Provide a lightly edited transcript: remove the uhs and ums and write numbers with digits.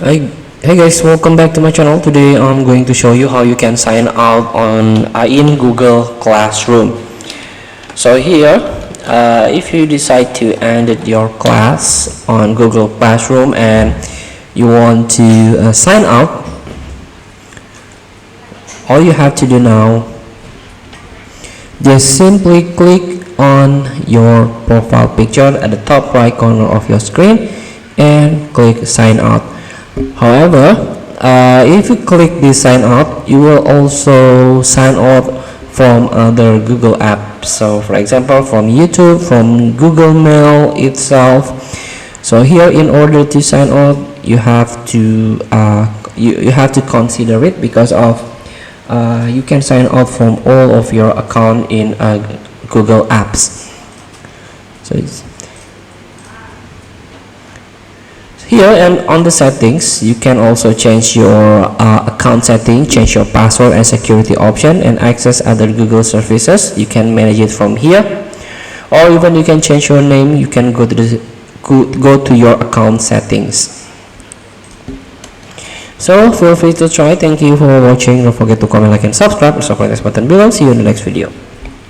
Hi, hey guys, welcome back to my channel. Today I'm going to show you how you can sign out on in Google Classroom. So here, if you decide to end your class on Google Classroom and you want to sign out, all you have to do now, just simply click on your profile picture at the top right corner of your screen and click sign out. However, if you click this sign out, you will also sign out from other Google apps. So for example, from YouTube, from Google Mail itself. So here, in order to sign out, you have to you have to consider it, because of you can sign out from all of your account in Google apps. So here, and on the settings, you can also change your account setting, change your password and security option, and access other Google services. You can manage it from here, or even you can change your name. You can go to your account settings. So feel free to try. Thank you for watching. Don't forget to comment, like, and subscribe. Also click this button below. See you in the next video.